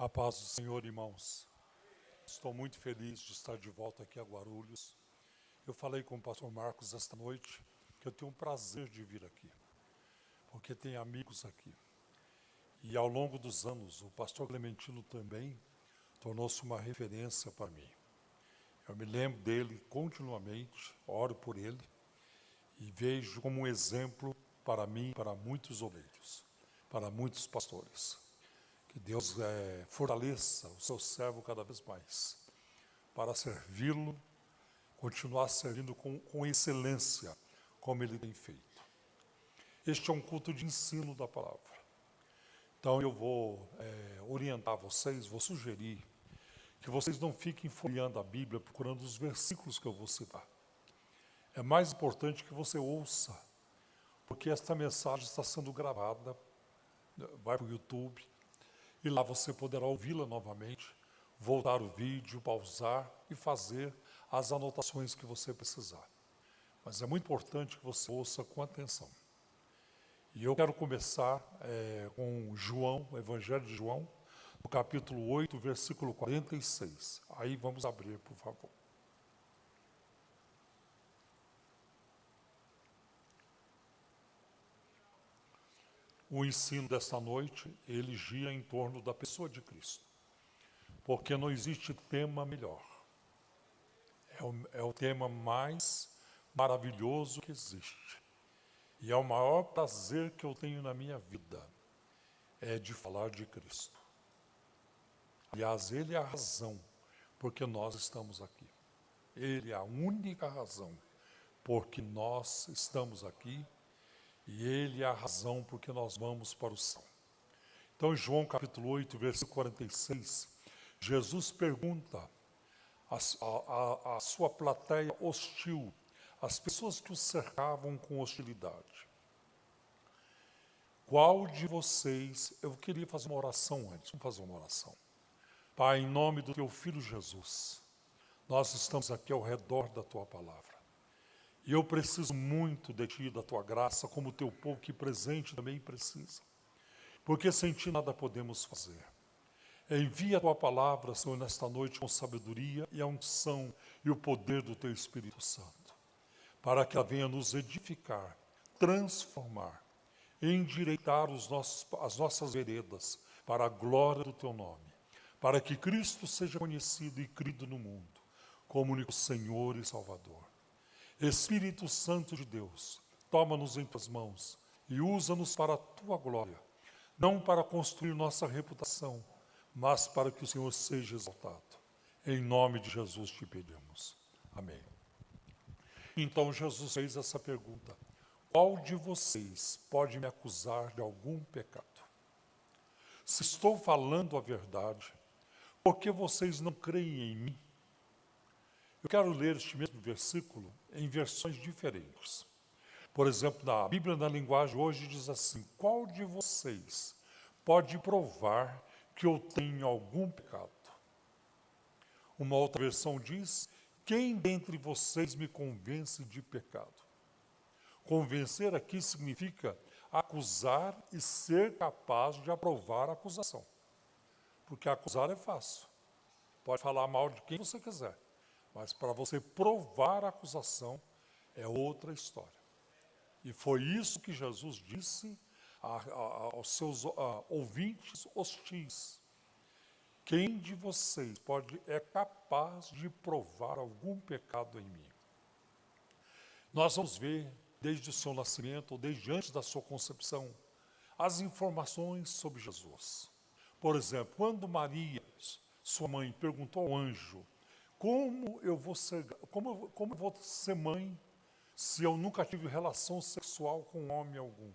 A paz do Senhor, irmãos. Estou muito feliz de estar de volta aqui a Guarulhos. Eu falei com o pastor Marcos esta noite que eu tenho um prazer de vir aqui, porque tem amigos aqui. E ao longo dos anos, o pastor Clementino também tornou-se uma referência para mim. Eu me lembro dele continuamente, oro por ele e vejo como um exemplo para mim, para muitos obreiros, para muitos pastores. Que Deus fortaleça o seu servo cada vez mais, para servi-lo, continuar servindo com excelência, como ele tem feito. Este é um culto de ensino da palavra. Então eu vou orientar vocês, vou sugerir que vocês não fiquem folheando a Bíblia procurando os versículos que eu vou citar. É mais importante que você ouça, porque esta mensagem está sendo gravada, vai para o YouTube, e lá você poderá ouvi-la novamente, voltar o vídeo, pausar e fazer as anotações que você precisar. Mas é muito importante que você ouça com atenção. E eu quero começar com João, o Evangelho de João, no capítulo 8, versículo 46. Aí vamos abrir, por favor. O ensino desta noite, ele gira em torno da pessoa de Cristo. Porque não existe tema melhor. É o tema mais maravilhoso que existe. E é o maior prazer que eu tenho na minha vida, é de falar de Cristo. Aliás, Ele é a razão porque nós estamos aqui. Ele é a única razão porque nós estamos aqui e Ele é a razão porque nós vamos para o céu. Então, em João capítulo 8, versículo 46, Jesus pergunta à sua plateia hostil, as pessoas que o cercavam com hostilidade: qual de vocês... Eu queria fazer uma oração antes, vamos fazer uma oração. Pai, em nome do teu Filho Jesus, nós estamos aqui ao redor da tua palavra. E eu preciso muito de ti, da tua graça, como o teu povo que presente também precisa. Porque sem ti nada podemos fazer. Envia a tua palavra, Senhor, nesta noite com sabedoria e a unção e o poder do teu Espírito Santo, para que ela venha nos edificar, transformar, endireitar as nossas veredas para a glória do teu nome, para que Cristo seja conhecido e crido no mundo como único Senhor e Salvador. Espírito Santo de Deus, toma-nos em tuas mãos e usa-nos para a tua glória, não para construir nossa reputação, mas para que o Senhor seja exaltado. Em nome de Jesus te pedimos. Amém. Então Jesus fez essa pergunta: qual de vocês pode me acusar de algum pecado? Se estou falando a verdade, por que vocês não creem em mim? Eu quero ler este mesmo versículo em versões diferentes. Por exemplo, na Bíblia, na linguagem hoje, diz assim: qual de vocês pode provar que eu tenho algum pecado? Uma outra versão diz: quem dentre vocês me convence de pecado? Convencer aqui significa acusar e ser capaz de aprovar a acusação. Porque acusar é fácil. Pode falar mal de quem você quiser. Mas para você provar a acusação é outra história. E foi isso que Jesus disse aos seus ouvintes hostis. Quem de vocês é capaz de provar algum pecado em mim? Nós vamos ver, desde o seu nascimento, ou desde antes da sua concepção, as informações sobre Jesus. Por exemplo, quando Maria, sua mãe, perguntou ao anjo: como eu vou ser mãe se eu nunca tive relação sexual com homem algum?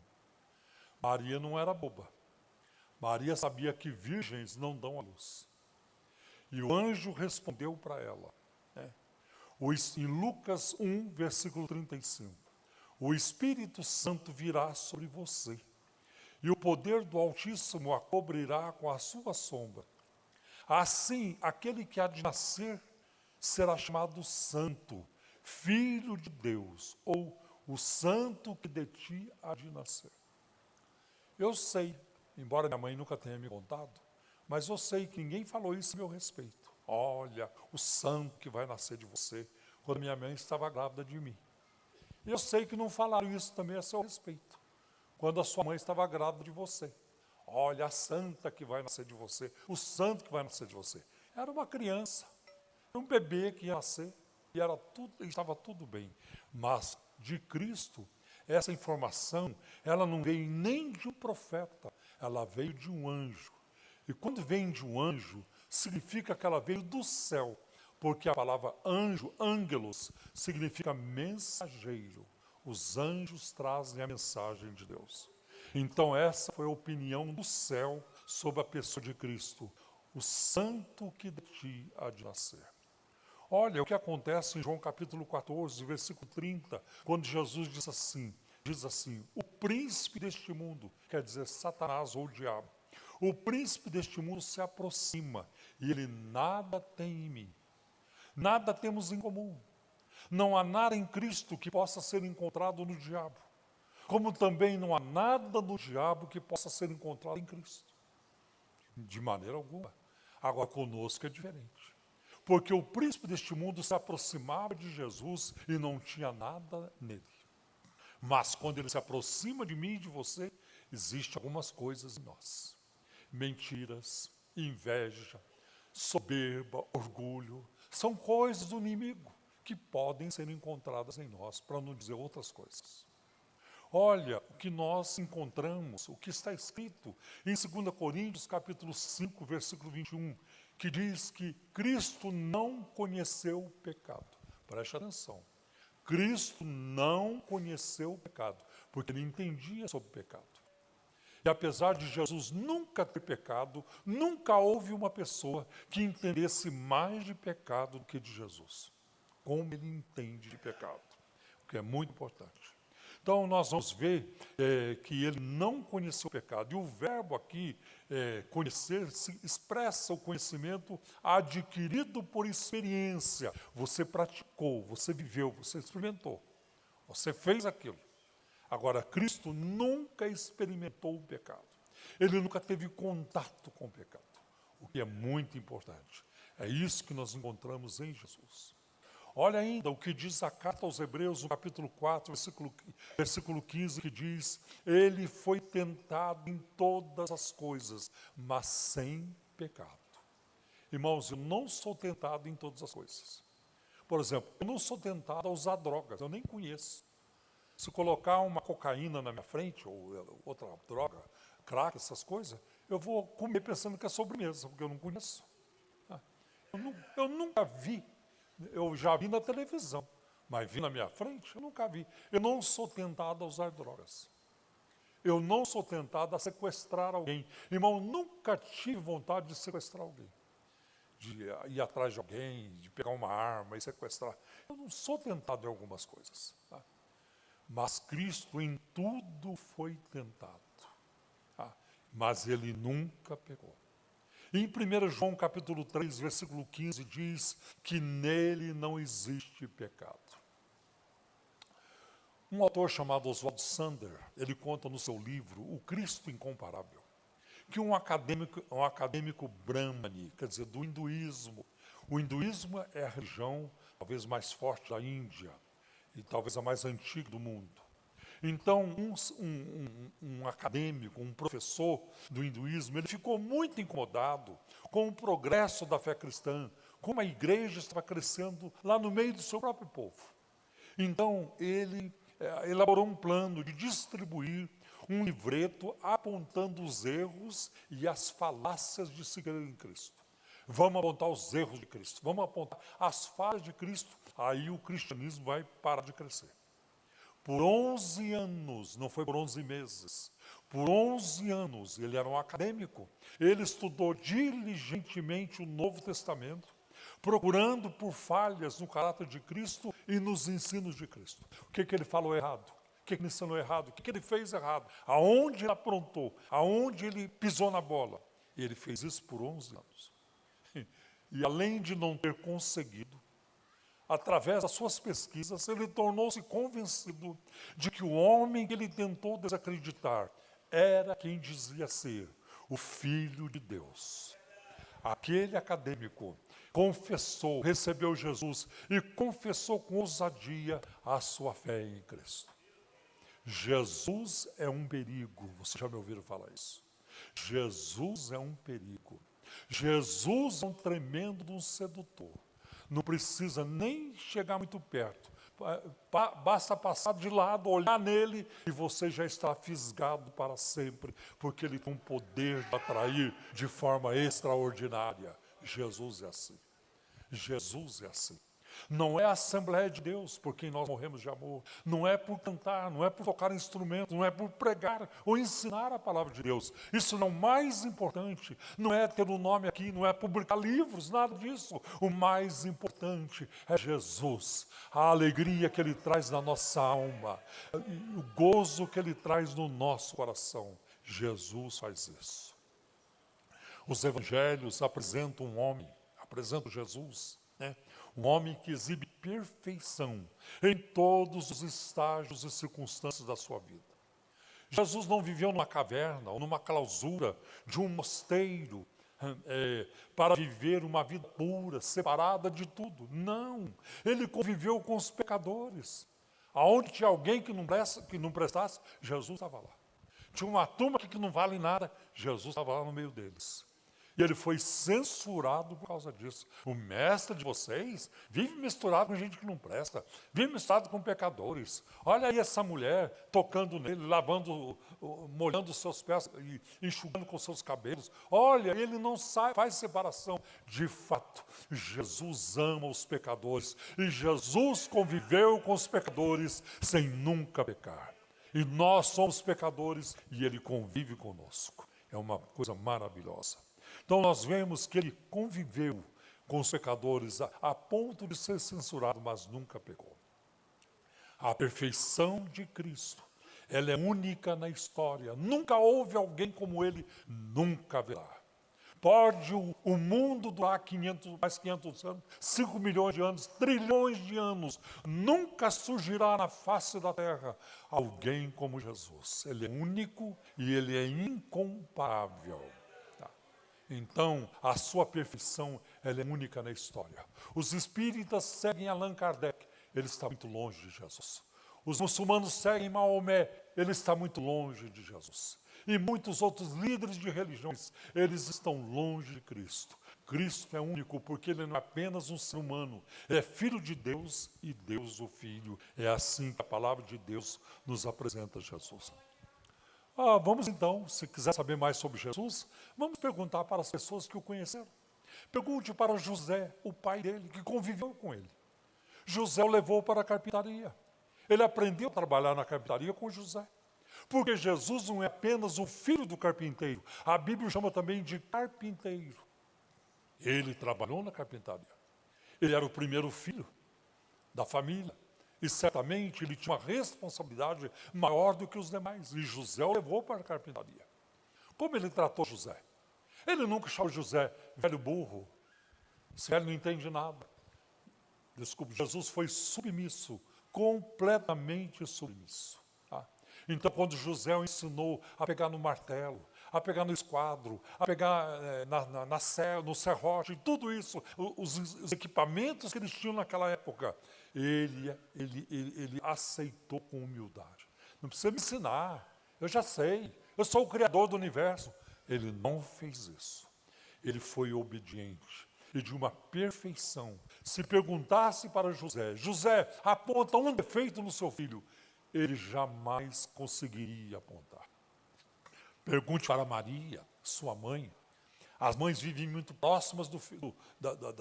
Maria não era boba. Maria sabia que virgens não dão à luz. E o anjo respondeu para ela, em Lucas 1, versículo 35, o Espírito Santo virá sobre você, e o poder do Altíssimo a cobrirá com a sua sombra. Assim, aquele que há de nascer será chamado Santo, Filho de Deus, ou o Santo que de ti há de nascer. Eu sei, embora minha mãe nunca tenha me contado, Mas eu sei que ninguém falou isso a meu respeito. Olha, o santo que vai nascer de você, quando minha mãe estava grávida de mim. Eu sei que não falaram isso também a seu respeito, quando a sua mãe estava grávida de você. Olha, a santa que vai nascer de você, o santo que vai nascer de você. Era uma criança, era um bebê que ia nascer, e estava tudo bem. Mas de Cristo, essa informação, ela não veio nem de um profeta, ela veio de um anjo. E quando vem de um anjo, significa que ela veio do céu, porque a palavra anjo, ângelos, significa mensageiro. Os anjos trazem a mensagem de Deus. Então essa foi a opinião do céu sobre a pessoa de Cristo, o santo que de ti há de nascer. Olha o que acontece em João capítulo 14, versículo 30, quando Jesus diz assim, o príncipe deste mundo, quer dizer Satanás ou o diabo, o príncipe deste mundo se aproxima e ele nada tem em mim. Nada temos em comum. Não há nada em Cristo que possa ser encontrado no diabo. Como também não há nada no diabo que possa ser encontrado em Cristo. De maneira alguma. Agora, conosco é diferente. Porque o príncipe deste mundo se aproximava de Jesus e não tinha nada nele. Mas quando ele se aproxima de mim e de você, existem algumas coisas em nós. Mentiras, inveja, soberba, orgulho, são coisas do inimigo que podem ser encontradas em nós, para não dizer outras coisas. Olha o que nós encontramos, o que está escrito em 2 Coríntios, capítulo 5, versículo 21, que diz que Cristo não conheceu o pecado. Preste atenção. Cristo não conheceu o pecado, porque ele entendia sobre o pecado. E apesar de Jesus nunca ter pecado, nunca houve uma pessoa que entendesse mais de pecado do que de Jesus. Como ele entende de pecado, o que é muito importante. Então, nós vamos ver que ele não conheceu o pecado. E o verbo aqui, conhecer, se expressa o conhecimento adquirido por experiência. Você praticou, você viveu, você experimentou. Você fez aquilo. Agora, Cristo nunca experimentou o pecado. Ele nunca teve contato com o pecado, o que é muito importante. É isso que nós encontramos em Jesus. Olha ainda o que diz a carta aos Hebreus, no capítulo 4, versículo 15, que diz, ele foi tentado em todas as coisas, mas sem pecado. Irmãos, eu não sou tentado em todas as coisas. Por exemplo, eu não sou tentado a usar drogas, eu nem conheço. Se colocar uma cocaína na minha frente, ou outra droga, crack, essas coisas, eu vou comer pensando que é sobremesa, porque eu não conheço. Eu nunca vi, eu já vi na televisão, mas vi na minha frente, eu nunca vi. Eu não sou tentado a usar drogas. Eu não sou tentado a sequestrar alguém. Irmão, nunca tive vontade de sequestrar alguém. De ir atrás de alguém, de pegar uma arma e sequestrar. Eu não sou tentado em algumas coisas. Tá? Mas Cristo em tudo foi tentado. Mas ele nunca pecou. Em 1 João capítulo 3, versículo 15, diz que nele não existe pecado. Um autor chamado Oswald Sander, ele conta no seu livro O Cristo Incomparável, que um acadêmico brahmani, quer dizer, do hinduísmo. O hinduísmo é a religião talvez mais forte da Índia, e talvez a mais antiga do mundo. Então, um acadêmico, um professor do hinduísmo, ele ficou muito incomodado com o progresso da fé cristã, como a igreja estava crescendo lá no meio do seu próprio povo. Então, ele elaborou um plano de distribuir um livreto apontando os erros e as falácias de se crer em Cristo. Vamos apontar os erros de Cristo, vamos apontar as falhas de Cristo, aí o cristianismo vai parar de crescer. Por 11 anos, não foi por 11 meses, por 11 anos, ele era um acadêmico, ele estudou diligentemente o Novo Testamento, procurando por falhas no caráter de Cristo e nos ensinos de Cristo. O que ele falou errado? O que ele ensinou errado? O que ele fez errado? Aonde ele aprontou? Aonde ele pisou na bola? E ele fez isso por 11 anos. E além de não ter conseguido, através das suas pesquisas, ele tornou-se convencido de que o homem que ele tentou desacreditar era quem dizia ser, o Filho de Deus. Aquele acadêmico confessou, recebeu Jesus e confessou com ousadia a sua fé em Cristo. Jesus é um perigo, vocês já me ouviram falar isso. Jesus é um perigo. Jesus é um tremendo sedutor. Não precisa nem chegar muito perto. Basta passar de lado, olhar nele e você já está fisgado para sempre, porque ele tem um poder de atrair de forma extraordinária. Jesus é assim. Jesus é assim. Não é a Assembleia de Deus por quem nós morremos de amor. Não é por cantar, não é por tocar instrumento, não é por pregar ou ensinar a palavra de Deus. Isso não é o mais importante. Não é ter um nome aqui, não é publicar livros, nada disso. O mais importante é Jesus. A alegria que Ele traz na nossa alma. O gozo que Ele traz no nosso coração. Jesus faz isso. Os evangelhos apresentam um homem, apresentam Jesus, né? Um homem que exibe perfeição em todos os estágios e circunstâncias da sua vida. Jesus não viveu numa caverna ou numa clausura de um mosteiro para viver uma vida pura, separada de tudo. Não, ele conviveu com os pecadores. Aonde tinha alguém que não prestasse, Jesus estava lá. Tinha uma turma que não vale nada, Jesus estava lá no meio deles. E ele foi censurado por causa disso. O mestre de vocês vive misturado com gente que não presta, vive misturado com pecadores. Olha aí essa mulher tocando nele, lavando, molhando os seus pés e enxugando com seus cabelos. Olha, ele não faz separação. De fato, Jesus ama os pecadores e Jesus conviveu com os pecadores sem nunca pecar. E nós somos pecadores e ele convive conosco. É uma coisa maravilhosa. Então nós vemos que ele conviveu com os pecadores a ponto de ser censurado, mas nunca pecou. A perfeição de Cristo, ela é única na história. Nunca houve alguém como ele, nunca haverá. Pode o mundo durar 500 anos, 5 milhões de anos, trilhões de anos. Nunca surgirá na face da terra alguém como Jesus. Ele é único e ele é incomparável. Então, a sua perfeição, ela é única na história. Os espíritas seguem Allan Kardec, ele está muito longe de Jesus. Os muçulmanos seguem Maomé, ele está muito longe de Jesus. E muitos outros líderes de religiões, eles estão longe de Cristo. Cristo é único porque ele não é apenas um ser humano, ele é filho de Deus e Deus o Filho. É assim que a palavra de Deus nos apresenta Jesus. Vamos então, se quiser saber mais sobre Jesus, vamos perguntar para as pessoas que o conheceram. Pergunte para José, o pai dele, que conviveu com ele. José o levou para a carpintaria. Ele aprendeu a trabalhar na carpintaria com José. Porque Jesus não é apenas o filho do carpinteiro. A Bíblia chama também de carpinteiro. Ele trabalhou na carpintaria. Ele era o primeiro filho da família. E certamente ele tinha uma responsabilidade maior do que os demais. E José o levou para a carpintaria. Como ele tratou José? Ele nunca chamou José velho burro. Esse velho não entende nada. Desculpe, Jesus foi submisso, completamente submisso. Tá? Então, quando José o ensinou a pegar no martelo, a pegar no esquadro, a pegar no serrote, tudo isso, os equipamentos que eles tinham naquela época, ele aceitou com humildade. Não precisa me ensinar, eu já sei, eu sou o Criador do universo. Ele não fez isso. Ele foi obediente e de uma perfeição. Se perguntasse para José, José, aponta um defeito no seu filho, ele jamais conseguiria apontar. Pergunte para Maria, sua mãe. As mães vivem muito próximas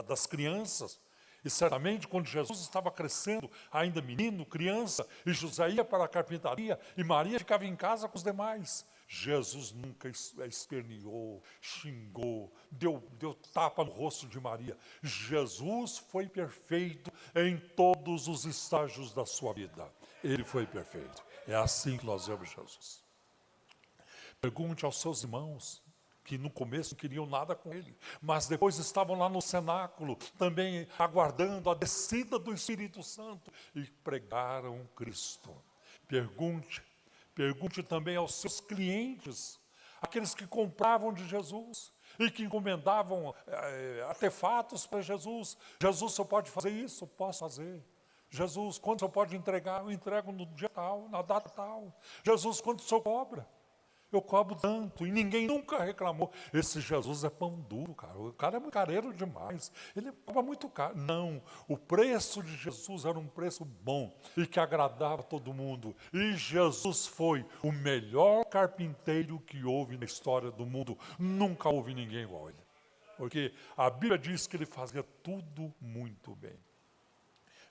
das crianças. E certamente quando Jesus estava crescendo, ainda menino, criança, e José ia para a carpintaria e Maria ficava em casa com os demais. Jesus nunca esperneou, xingou, deu tapa no rosto de Maria. Jesus foi perfeito em todos os estágios da sua vida. Ele foi perfeito. É assim que nós vemos Jesus. Pergunte aos seus irmãos, que no começo não queriam nada com ele, mas depois estavam lá no cenáculo, também aguardando a descida do Espírito Santo, e pregaram Cristo. Pergunte também aos seus clientes, aqueles que compravam de Jesus e que encomendavam artefatos para Jesus. Jesus, o senhor pode fazer isso? Posso fazer. Jesus, quanto o senhor pode entregar? Eu entrego no dia tal, na data tal. Jesus, quanto o senhor cobra? Eu cobro tanto, e ninguém nunca reclamou. Esse Jesus é pão duro, cara. O cara é muito careiro demais. Ele cobra muito caro. Não, o preço de Jesus era um preço bom e que agradava todo mundo. E Jesus foi o melhor carpinteiro que houve na história do mundo. Nunca houve ninguém igual a ele. Porque a Bíblia diz que ele fazia tudo muito bem.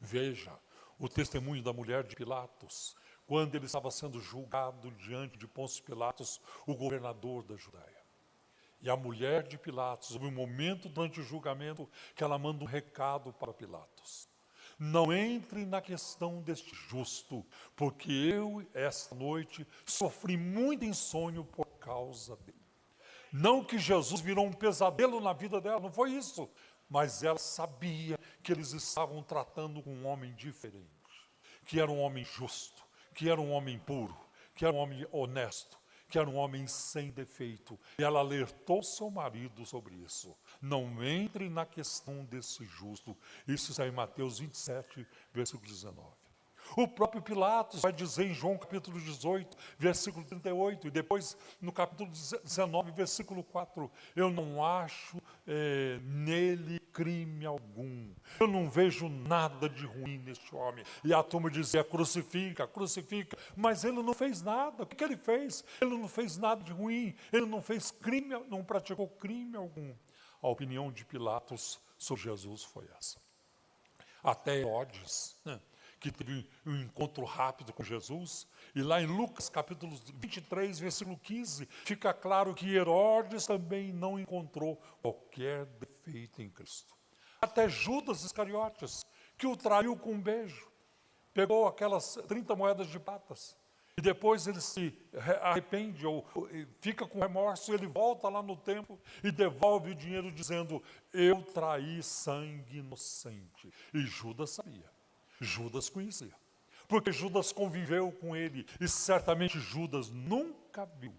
Veja o testemunho da mulher de Pilatos, quando ele estava sendo julgado diante de Pôncio Pilatos, o governador da Judéia. E a mulher de Pilatos, houve um momento durante o julgamento que ela manda um recado para Pilatos. Não entre na questão deste justo, porque eu, esta noite, sofri muito insônia por causa dele. Não que Jesus virou um pesadelo na vida dela, não foi isso. Mas ela sabia que eles estavam tratando com um homem diferente, que era um homem justo, que era um homem puro, que era um homem honesto, que era um homem sem defeito. E ela alertou seu marido sobre isso. Não entre na questão desse justo. Isso está em Mateus 27, versículo 19. O próprio Pilatos vai dizer em João capítulo 18, versículo 38, e depois no capítulo 19, versículo 4, eu não acho nele crime algum. Eu não vejo nada de ruim neste homem. E a turma dizia, crucifica, crucifica. Mas ele não fez nada. O que ele fez? Ele não fez nada de ruim. Ele não fez crime, não praticou crime algum. A opinião de Pilatos sobre Jesus foi essa. Até Herodes, que teve um encontro rápido com Jesus, e lá em Lucas capítulo 23, versículo 15, fica claro que Herodes também não encontrou qualquer defeito em Cristo. Até Judas Iscariotes, que o traiu com um beijo, pegou aquelas 30 moedas de pratas, e depois ele se arrepende, ou fica com remorso, ele volta lá no templo e devolve o dinheiro dizendo, eu traí sangue inocente. E Judas sabia. Judas conhecia, porque Judas conviveu com ele e certamente Judas nunca viu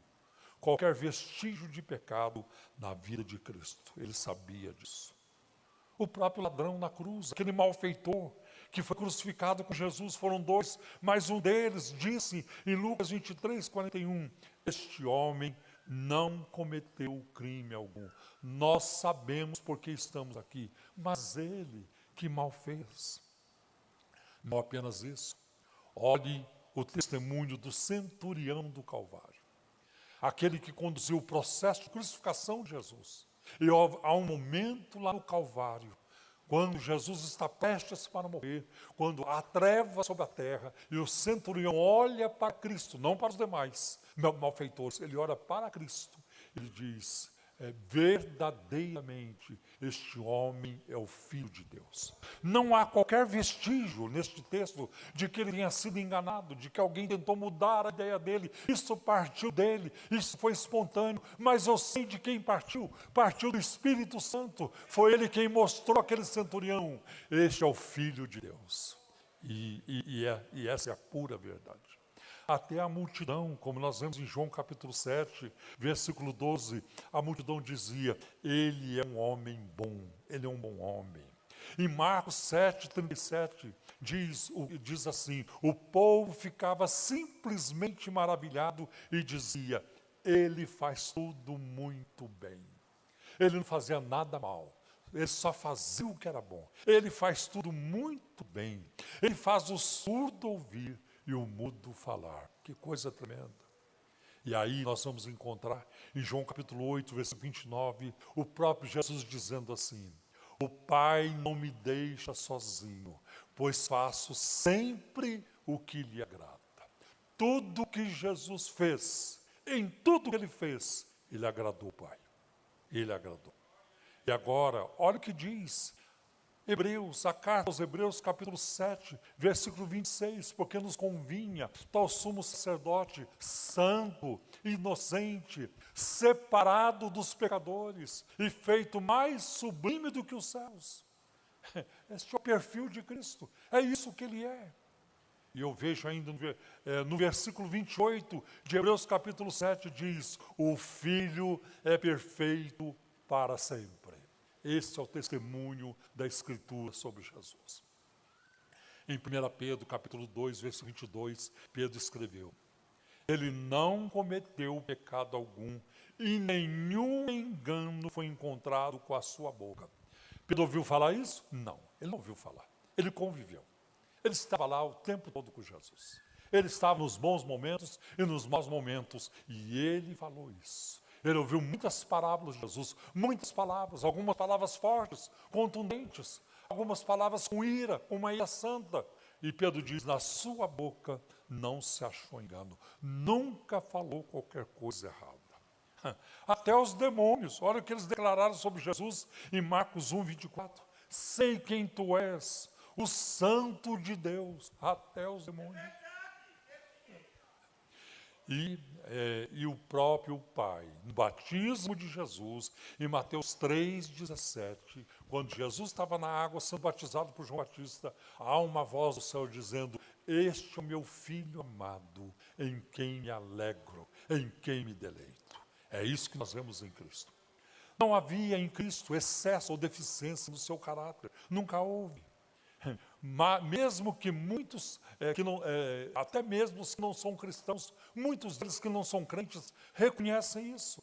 qualquer vestígio de pecado na vida de Cristo. Ele sabia disso. O próprio ladrão na cruz, aquele malfeitor que foi crucificado com Jesus, foram dois, mas um deles disse em Lucas 23, 41, este homem não cometeu crime algum. Nós sabemos porque estamos aqui, mas ele que mal fez. Não apenas isso, olhe o testemunho do centurião do Calvário, aquele que conduziu o processo de crucificação de Jesus. E há um momento lá no Calvário, quando Jesus está prestes para morrer, quando há treva sobre a terra, e o centurião olha para Cristo, não para os demais malfeitores, ele olha para Cristo, ele diz, verdadeiramente este homem é o Filho de Deus. Não há qualquer vestígio neste texto de que ele tenha sido enganado, de que alguém tentou mudar a ideia dele. Isso partiu dele, isso foi espontâneo, mas eu sei de quem partiu. Partiu do Espírito Santo. Foi ele quem mostrou aquele centurião. Este é o Filho de Deus. E essa é a pura verdade. Até a multidão, como nós vemos em João capítulo 7, versículo 12, a multidão dizia, ele é um homem bom, ele é um bom homem. Em Marcos 7, 37, diz assim, o povo ficava simplesmente maravilhado e dizia, ele faz tudo muito bem. Ele não fazia nada mal. Ele só fazia o que era bom. Ele faz tudo muito bem. Ele faz o surdo ouvir e o mudo falar. Que coisa tremenda. E aí nós vamos encontrar em João capítulo 8, versículo 29, o próprio Jesus dizendo assim, o Pai não me deixa sozinho, pois faço sempre o que lhe agrada. Tudo que Jesus fez, em tudo que ele fez, ele agradou o Pai. Ele agradou. E agora, olha o que diz Hebreus, a carta aos Hebreus, capítulo 7, versículo 26, porque nos convinha tal sumo sacerdote, santo, inocente, separado dos pecadores e feito mais sublime do que os céus. Este é o perfil de Cristo, é isso que ele é. E eu vejo ainda no versículo 28 de Hebreus capítulo 7, diz: o Filho é perfeito para sempre. Esse é o testemunho da Escritura sobre Jesus. Em 1 Pedro capítulo 2, versículo 22, Pedro escreveu: ele não cometeu pecado algum e nenhum engano foi encontrado com a sua boca. Pedro ouviu falar isso? Não, ele não ouviu falar. Ele conviveu. Ele estava lá o tempo todo com Jesus. Ele estava nos bons momentos e nos maus momentos. E ele falou isso. Ele ouviu muitas parábolas de Jesus, muitas palavras, algumas palavras fortes, contundentes, algumas palavras com ira, uma ira santa. E Pedro diz: na sua boca não se achou engano, nunca falou qualquer coisa errada. Até os demônios, olha o que eles declararam sobre Jesus em Marcos 1, 24. Sei quem tu és, o Santo de Deus. Até os demônios. E o próprio Pai, no batismo de Jesus, em Mateus 3,17, quando Jesus estava na água sendo batizado por João Batista, há uma voz do céu dizendo: este é o meu Filho amado, em quem me alegro, em quem me deleito. É isso que nós vemos em Cristo. Não havia em Cristo excesso ou deficiência no seu caráter, nunca houve. Mesmo que muitos, até mesmo os que não são cristãos, muitos deles que não são crentes, reconhecem isso.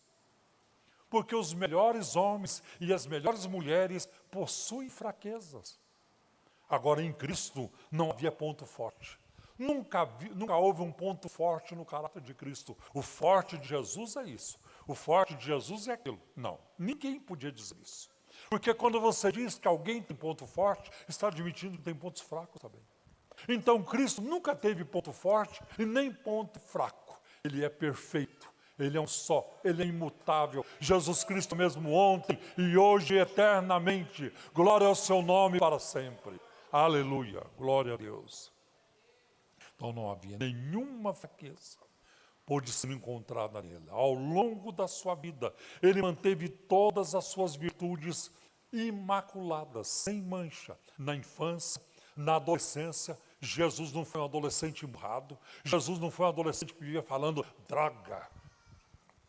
Porque os melhores homens e as melhores mulheres possuem fraquezas. Agora, em Cristo não havia ponto forte. Nunca houve um ponto forte no caráter de Cristo. O forte de Jesus é isso. O forte de Jesus é aquilo. Não, ninguém podia dizer isso. Porque quando você diz que alguém tem ponto forte, está admitindo que tem pontos fracos também. Então, Cristo nunca teve ponto forte e nem ponto fraco. Ele é perfeito, Ele é um só, Ele é imutável. Jesus Cristo mesmo ontem e hoje eternamente. Glória ao seu nome para sempre. Aleluia, glória a Deus. Então não havia nenhuma fraqueza pôde ser encontrada nele. Ao longo da sua vida, ele manteve todas as suas virtudes imaculadas, sem mancha. Na infância, na adolescência, Jesus não foi um adolescente emburrado. Jesus não foi um adolescente que vivia falando droga,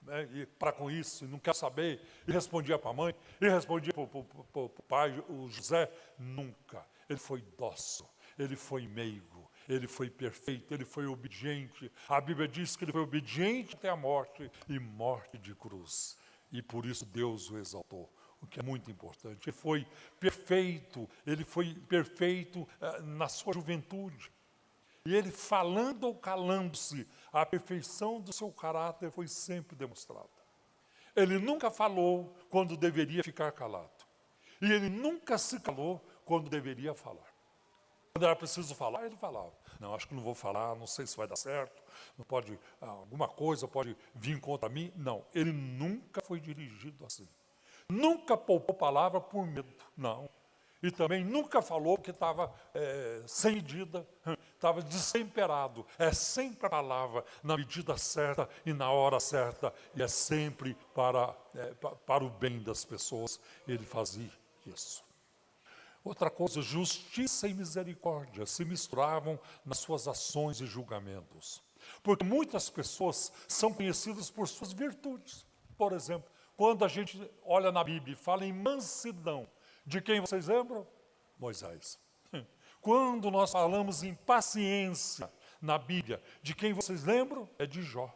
né, e para com isso, e não quer saber, e respondia para a mãe, e respondia para o pai, o José. Nunca. Ele foi dócil, ele foi meigo, ele foi perfeito, ele foi obediente. A Bíblia diz que ele foi obediente até a morte, e morte de cruz. E por isso Deus o exaltou, o que é muito importante. Ele foi perfeito na sua juventude. E ele, falando ou calando-se, a perfeição do seu caráter foi sempre demonstrada. Ele nunca falou quando deveria ficar calado. E ele nunca se calou quando deveria falar. Quando era preciso falar, ele falava. Não, acho que não vou falar, não sei se vai dar certo, não pode, alguma coisa pode vir contra mim. Não, ele nunca foi dirigido assim. Nunca poupou palavra por medo, não. E também nunca falou que estava sem medida, estava destemperado. É sempre a palavra na medida certa e na hora certa. E é sempre para o bem das pessoas. Ele fazia isso. Outra coisa, justiça e misericórdia se misturavam nas suas ações e julgamentos. Porque muitas pessoas são conhecidas por suas virtudes. Por exemplo, quando a gente olha na Bíblia e fala em mansidão, de quem vocês lembram? Moisés. Quando nós falamos em paciência na Bíblia, de quem vocês lembram? É de Jó.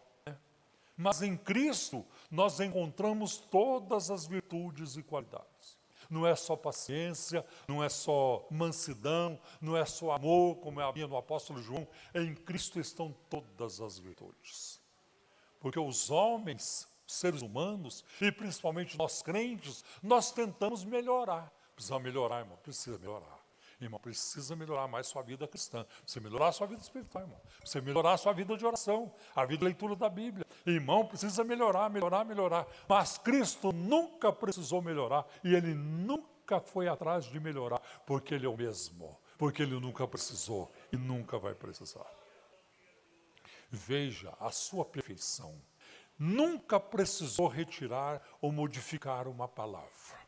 Mas em Cristo nós encontramos todas as virtudes e qualidades. Não é só paciência, não é só mansidão, não é só amor, como havia no apóstolo João. Em Cristo estão todas as virtudes. Porque os homens, seres humanos, e principalmente nós crentes, nós tentamos melhorar. Precisa melhorar, irmão, precisa melhorar. Irmão, precisa melhorar mais sua vida cristã. Precisa melhorar a sua vida espiritual, irmão. Precisa melhorar a sua vida de oração, a vida de leitura da Bíblia. Irmão, precisa melhorar. Mas Cristo nunca precisou melhorar e Ele nunca foi atrás de melhorar, porque Ele é o mesmo. Porque Ele nunca precisou e nunca vai precisar. Veja a sua perfeição. Nunca precisou retirar ou modificar uma palavra.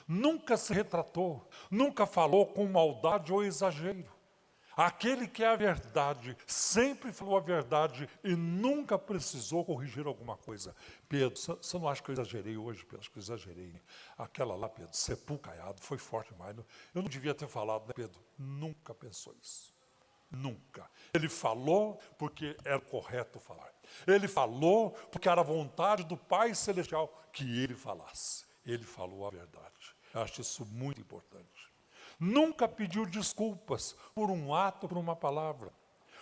Nunca se retratou, nunca falou com maldade ou exagero. Aquele que é a verdade, sempre falou a verdade e nunca precisou corrigir alguma coisa. Pedro, você não acha que eu exagerei hoje, Pedro? Acho que eu exagerei. Aquela lá, Pedro, sepulcaiado, foi forte demais. Eu não devia ter falado, né, Pedro? Nunca pensou isso. Nunca. Ele falou porque era correto falar. Ele falou porque era a vontade do Pai Celestial que ele falasse. Ele falou a verdade. Eu acho isso muito importante. Nunca pediu desculpas por um ato, por uma palavra.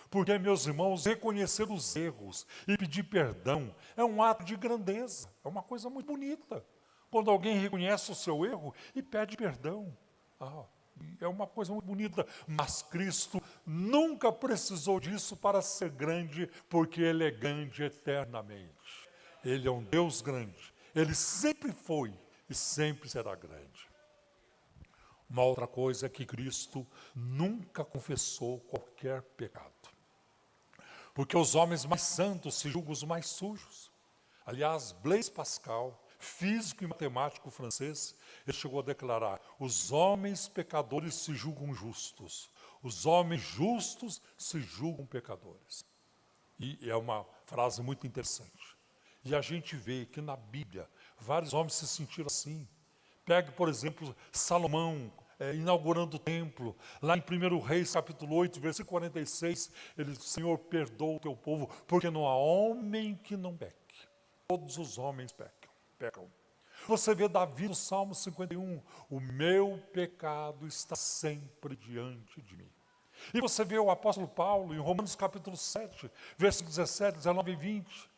Porque, meus irmãos, reconhecer os erros e pedir perdão é um ato de grandeza. É uma coisa muito bonita. Quando alguém reconhece o seu erro e pede perdão. É uma coisa muito bonita. Mas Cristo nunca precisou disso para ser grande, porque Ele é grande eternamente. Ele é um Deus grande. Ele sempre foi e sempre será grande. Uma outra coisa é que Cristo nunca confessou qualquer pecado. Porque os homens mais santos se julgam os mais sujos. Aliás, Blaise Pascal, físico e matemático francês, ele chegou a declarar: os homens pecadores se julgam justos, os homens justos se julgam pecadores. E é uma frase muito interessante. E a gente vê que na Bíblia vários homens se sentiram assim. Pegue, por exemplo, Salomão, inaugurando o templo, lá em 1 Reis, capítulo 8, versículo 46, ele diz: Senhor, perdoa o teu povo, porque não há homem que não peque. Todos os homens pecam. Você vê Davi no Salmo 51, o meu pecado está sempre diante de mim. E você vê o apóstolo Paulo em Romanos capítulo 7, versículos 17, 19 e 20,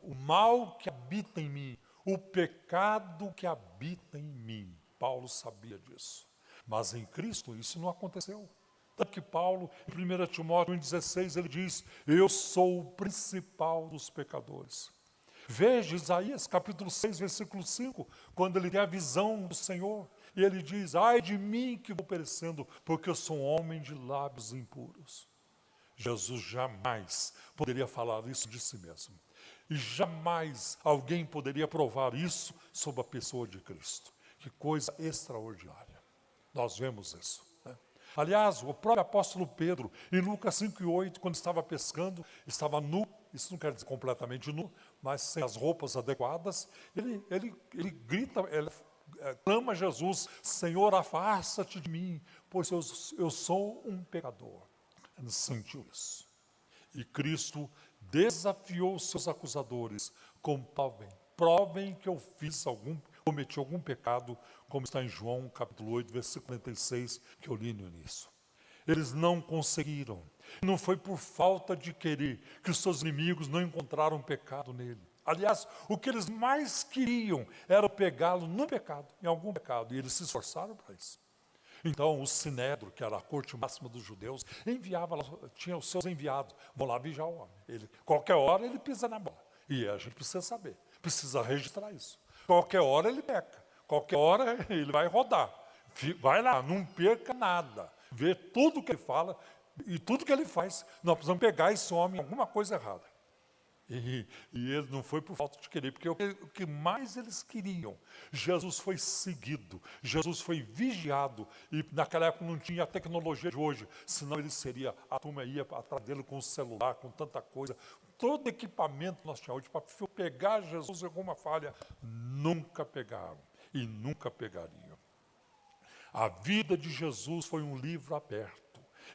o mal que habita em mim, o pecado que habita em mim. Paulo sabia disso. Mas em Cristo isso não aconteceu. Tanto que Paulo, em 1 Timóteo 1,16, ele diz: eu sou o principal dos pecadores. Veja Isaías capítulo 6, versículo 5, quando ele tem a visão do Senhor, e ele diz: ai de mim que vou perecendo, porque eu sou um homem de lábios impuros. Jesus jamais poderia falar isso de si mesmo. E jamais alguém poderia provar isso sobre a pessoa de Cristo. Que coisa extraordinária. Nós vemos isso. Aliás, o próprio apóstolo Pedro, em Lucas 5,8, quando estava pescando, estava nu, isso não quer dizer completamente nu, mas sem as roupas adequadas, ele grita, ele clama a Jesus: Senhor, afasta-te de mim, pois eu sou um pecador. Ele sentiu isso. E Cristo desafiou os seus acusadores: provem que eu cometi algum pecado, como está em João capítulo 8, versículo 46, que eu li no início. Eles não conseguiram. Não foi por falta de querer que os seus inimigos não encontraram pecado nele. Aliás, o que eles mais queriam era pegá-lo no pecado, em algum pecado, e eles se esforçaram para isso. Então, o Sinédrio, que era a corte máxima dos judeus, tinha os seus enviados, vão lá vigiar o homem. Qualquer hora ele pisa na bola. E a gente precisa saber, precisa registrar isso. Qualquer hora ele peca, qualquer hora ele vai rodar. Vai lá, não perca nada. Vê tudo que ele fala e tudo que ele faz. Nós precisamos pegar esse homem em alguma coisa errada. E ele não foi por falta de querer, porque o que mais eles queriam, Jesus foi seguido, Jesus foi vigiado, e naquela época não tinha a tecnologia de hoje, senão a turma ia atrás dele com o celular, com tanta coisa, todo equipamento nós tínhamos hoje para pegar Jesus em alguma falha, nunca pegaram e nunca pegariam. A vida de Jesus foi um livro aberto.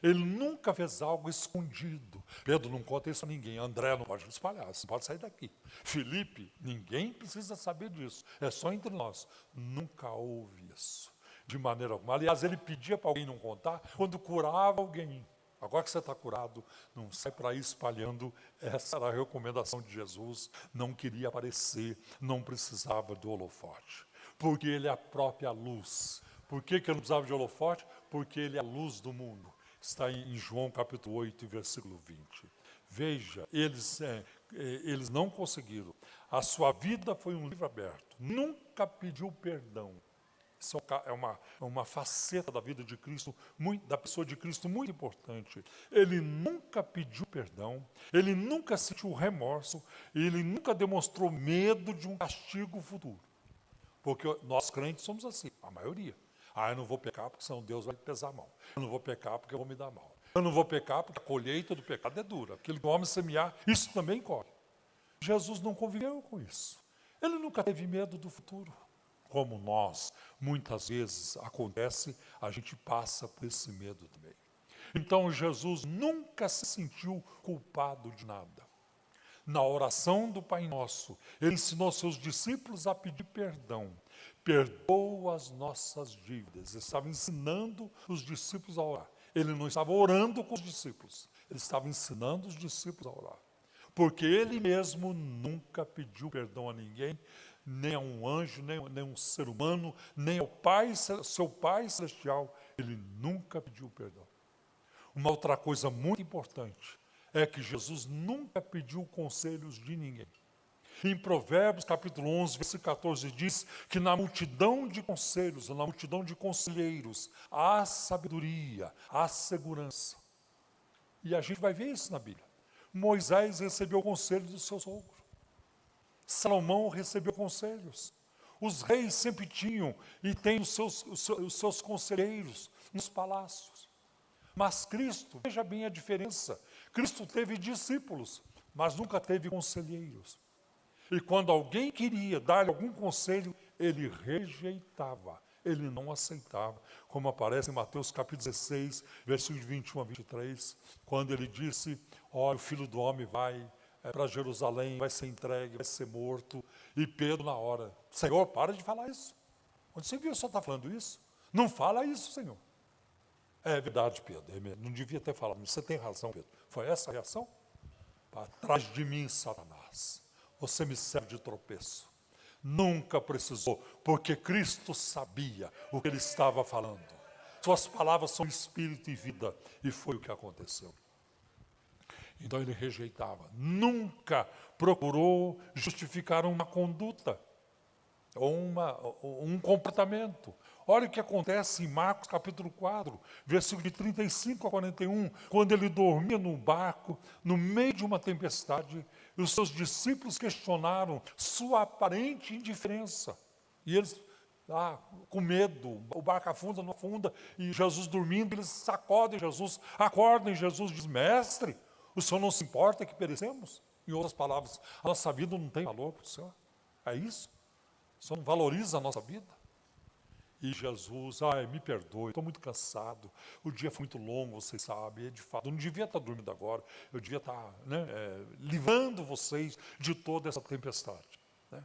Ele nunca fez algo escondido. Pedro não conta isso a ninguém. André não pode espalhar, você pode sair daqui. Felipe, ninguém precisa saber disso. É só entre nós. Nunca houve isso, de maneira alguma. Aliás, ele pedia para alguém não contar quando curava alguém. Agora que você está curado, não sai para ir espalhando. Essa era a recomendação de Jesus. Não queria aparecer, não precisava do holofote. Porque ele é a própria luz. Por que ele não precisava de holofote? Porque ele é a luz do mundo. Está em João capítulo 8, versículo 20. Veja, eles não conseguiram. A sua vida foi um livro aberto. Nunca pediu perdão. Isso é uma faceta da vida de Cristo, da pessoa de Cristo, muito importante. Ele nunca pediu perdão, ele nunca sentiu remorso, ele nunca demonstrou medo de um castigo futuro. Porque nós crentes somos assim, a maioria. Eu não vou pecar porque senão Deus vai pesar a mão. Eu não vou pecar porque eu vou me dar mal. Eu não vou pecar porque a colheita do pecado é dura. Aquilo que o homem semear, isso também corre. Jesus não conviveu com isso. Ele nunca teve medo do futuro. Como nós, muitas vezes acontece, a gente passa por esse medo também. Então Jesus nunca se sentiu culpado de nada. Na oração do Pai Nosso, ele ensinou seus discípulos a pedir perdão. Perdoa as nossas dívidas. Ele estava ensinando os discípulos a orar. Ele não estava orando com os discípulos. Ele estava ensinando os discípulos a orar. Porque ele mesmo nunca pediu perdão a ninguém, nem a um anjo, nem a um ser humano, nem ao Pai, seu Pai Celestial. Ele nunca pediu perdão. Uma outra coisa muito importante é que Jesus nunca pediu conselhos de ninguém. Em Provérbios, capítulo 11, versículo 14, diz que na multidão de conselhos, na multidão de conselheiros, há sabedoria, há segurança. E a gente vai ver isso na Bíblia. Moisés recebeu o conselho do seu sogro. Salomão recebeu conselhos. Os reis sempre tinham e têm os seus conselheiros nos palácios. Mas Cristo, veja bem a diferença. Cristo teve discípulos, mas nunca teve conselheiros. E quando alguém queria dar algum conselho, ele rejeitava, ele não aceitava. Como aparece em Mateus capítulo 16, versículos 21 a 23, quando ele disse, olha, o Filho do Homem vai para Jerusalém, vai ser entregue, vai ser morto. E Pedro na hora, Senhor, para de falar isso. Onde você viu o senhor está falando isso? Não fala isso, Senhor. É verdade, Pedro, não devia ter falado, você tem razão, Pedro. Foi essa a reação? Para trás de mim, Satanás. Você me serve de tropeço. Nunca precisou, porque Cristo sabia o que ele estava falando. Suas palavras são espírito e vida, e foi o que aconteceu. Então ele rejeitava. Nunca procurou justificar uma conduta, ou um comportamento. Olha o que acontece em Marcos capítulo 4, versículo de 35 a 41, quando ele dormia no barco, no meio de uma tempestade, e os seus discípulos questionaram sua aparente indiferença. E eles, com medo, o barco afunda, não afunda, e Jesus dormindo, eles sacodem Jesus, acordam, e Jesus diz, mestre, o Senhor não se importa que perecemos? Em outras palavras, a nossa vida não tem valor para o Senhor. É isso? O Senhor não valoriza a nossa vida? E Jesus, me perdoe, estou muito cansado, o dia foi muito longo, vocês sabem, de fato, eu não devia estar dormindo agora, eu devia estar livrando vocês de toda essa tempestade. Né?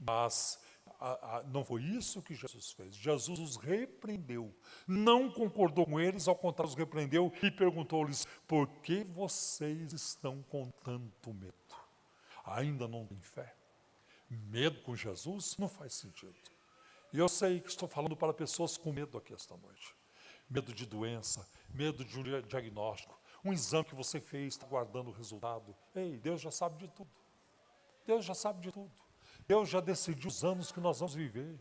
Mas não foi isso que Jesus fez. Jesus os repreendeu, não concordou com eles, ao contrário, os repreendeu e perguntou-lhes, por que vocês estão com tanto medo? Ainda não têm fé? Medo com Jesus não faz sentido. E eu sei que estou falando para pessoas com medo aqui esta noite. Medo de doença, medo de um diagnóstico. Um exame que você fez, está guardando o resultado. Ei, Deus já sabe de tudo. Deus já sabe de tudo. Deus já decidiu os anos que nós vamos viver.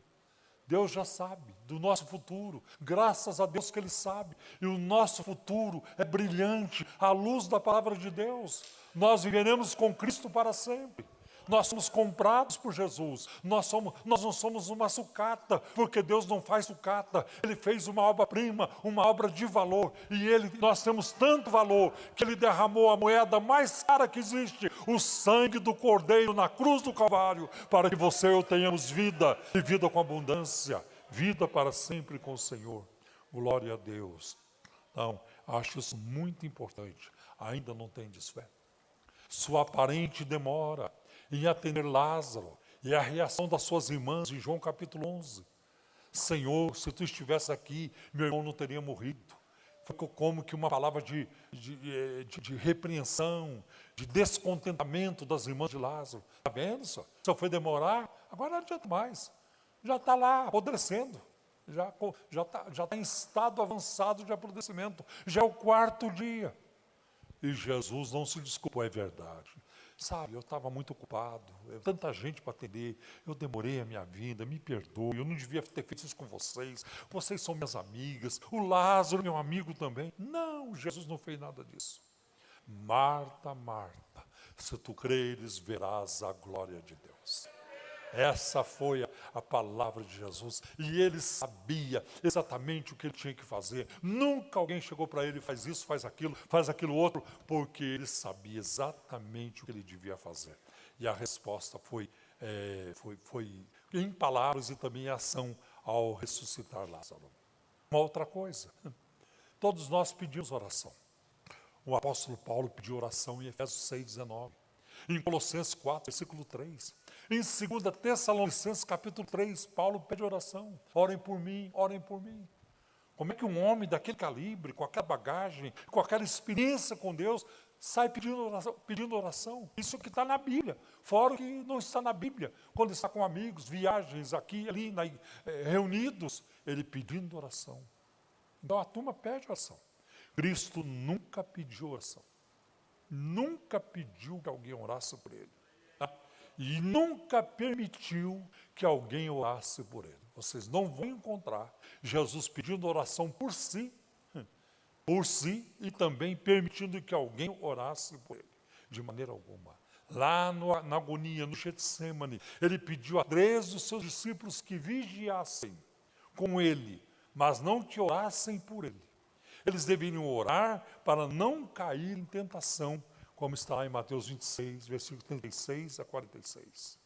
Deus já sabe do nosso futuro. Graças a Deus que Ele sabe. E o nosso futuro é brilhante, à luz da palavra de Deus. Nós viveremos com Cristo para sempre. Nós somos comprados por Jesus. Nós não somos uma sucata, porque Deus não faz sucata. Ele fez uma obra-prima, uma obra de valor. E nós temos tanto valor que Ele derramou a moeda mais cara que existe, o sangue do Cordeiro na cruz do Calvário, para que você e eu tenhamos vida, e vida com abundância, vida para sempre com o Senhor. Glória a Deus. Então, acho isso muito importante. Ainda não tendes fé. Sua aparente demora em atender Lázaro, e a reação das suas irmãs, em João capítulo 11. Senhor, se tu estivesse aqui, meu irmão não teria morrido. Foi como que uma palavra de repreensão, de descontentamento das irmãs de Lázaro. Está vendo só? Só foi demorar, agora não adianta mais. Já está lá, apodrecendo. Já está em estado avançado de apodrecimento. Já é o 4º dia. E Jesus não se desculpou, é verdade. Sabe, eu estava muito ocupado, tanta gente para atender, eu demorei a minha vida, me perdoe, eu não devia ter feito isso com vocês são minhas amigas, o Lázaro, meu amigo também. Não, Jesus não fez nada disso. Marta, Marta, se tu creres, verás a glória de Deus. Essa foi a palavra de Jesus. E ele sabia exatamente o que ele tinha que fazer. Nunca alguém chegou para ele e faz isso, faz aquilo outro, porque ele sabia exatamente o que ele devia fazer. E a resposta foi em palavras e também em ação ao ressuscitar Lázaro. Uma outra coisa, todos nós pedimos oração. O apóstolo Paulo pediu oração em Efésios 6,19. Em Colossenses 4, versículo 3. Em 2 Tessalonicenses, capítulo 3, Paulo pede oração. Orem por mim, orem por mim. Como é que um homem daquele calibre, com aquela bagagem, com aquela experiência com Deus, sai pedindo oração? Isso que está na Bíblia. Fora o que não está na Bíblia. Quando está com amigos, viagens, aqui, ali, reunidos, ele pedindo oração. Então a turma pede oração. Cristo nunca pediu oração. Nunca pediu que alguém orasse por ele. Tá? E nunca permitiu que alguém orasse por ele. Vocês não vão encontrar Jesus pedindo oração por si e também permitindo que alguém orasse por ele. De maneira alguma. Lá na agonia, no Getsemane, ele pediu a 3 dos seus discípulos que vigiassem com ele, mas não que orassem por ele. Eles deveriam orar para não cair em tentação, como está lá em Mateus 26, versículo 36 a 46.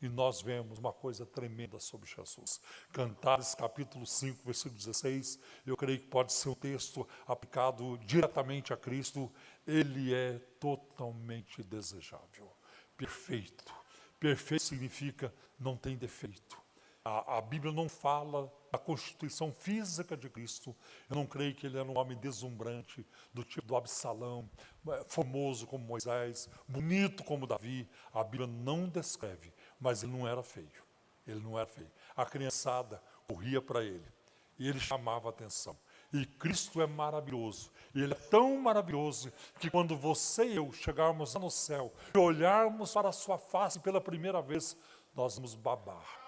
E nós vemos uma coisa tremenda sobre Jesus. Cantares, capítulo 5, versículo 16, eu creio que pode ser um texto aplicado diretamente a Cristo. Ele é totalmente desejável, perfeito. Perfeito significa não tem defeito. A Bíblia não fala da constituição física de Cristo. Eu não creio que ele era um homem deslumbrante, do tipo do Absalão, formoso como Moisés, bonito como Davi. A Bíblia não descreve, mas ele não era feio. Ele não era feio. A criançada corria para ele e ele chamava a atenção. E Cristo é maravilhoso. E ele é tão maravilhoso que quando você e eu chegarmos lá no céu e olharmos para a sua face pela primeira vez, nós vamos babar.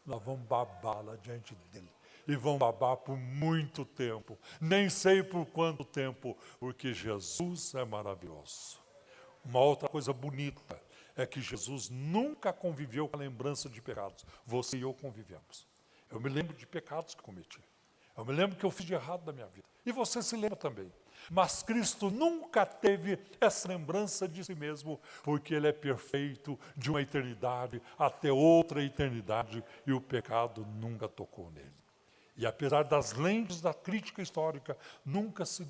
Nós vamos babar lá diante dele. E vamos babar por muito tempo. Nem sei por quanto tempo, porque Jesus é maravilhoso. Uma outra coisa bonita é que Jesus nunca conviveu com a lembrança de pecados. Você e eu convivemos. Eu me lembro de pecados que cometi. Eu me lembro que eu fiz de errado na minha vida. E você se lembra também. Mas Cristo nunca teve essa lembrança de si mesmo, porque ele é perfeito de uma eternidade até outra eternidade, e o pecado nunca tocou nele. E apesar das lentes da crítica histórica nunca se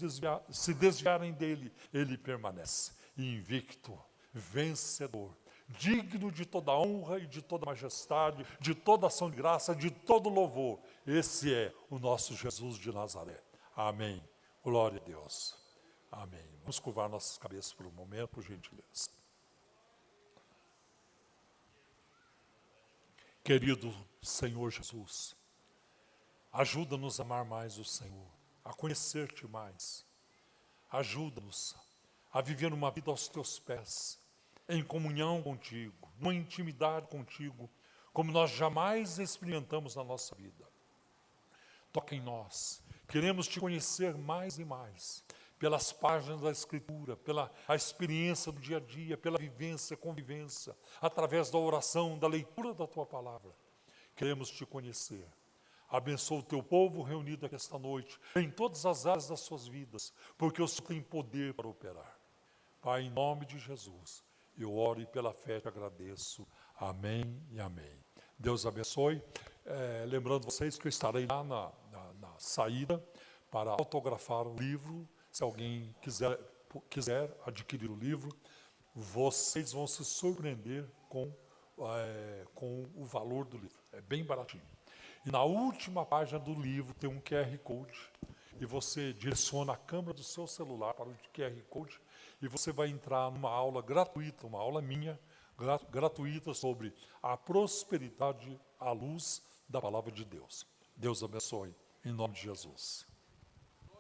desviarem dele, ele permanece invicto, vencedor, digno de toda honra e de toda majestade, de toda ação de graça, de todo louvor. Esse é o nosso Jesus de Nazaré. Amém. Glória a Deus. Amém. Vamos curvar nossas cabeças por um momento, por gentileza. Querido Senhor Jesus, ajuda-nos a amar mais o Senhor, a conhecer-te mais. Ajuda-nos a viver uma vida aos teus pés, em comunhão contigo, numa intimidade contigo, como nós jamais experimentamos na nossa vida. Toca em nós. Queremos te conhecer mais e mais, pelas páginas da Escritura, pela a experiência do dia a dia, pela vivência, convivência, através da oração, da leitura da tua palavra. Queremos te conhecer. Abençoa o teu povo reunido aqui esta noite, em todas as áreas das suas vidas, porque o Senhor tem poder para operar. Pai, em nome de Jesus, eu oro e pela fé te agradeço. Amém e amém. Deus abençoe. Lembrando vocês que eu estarei lá na saída para autografar o livro. Se alguém quiser adquirir o livro, vocês vão se surpreender com o valor do livro. É bem baratinho. E na última página do livro tem um QR Code, e você direciona a câmera do seu celular para o QR Code, e você vai entrar numa aula gratuita, uma aula minha, gratuita sobre a prosperidade à luz da palavra de Deus. Deus abençoe, em nome de Jesus.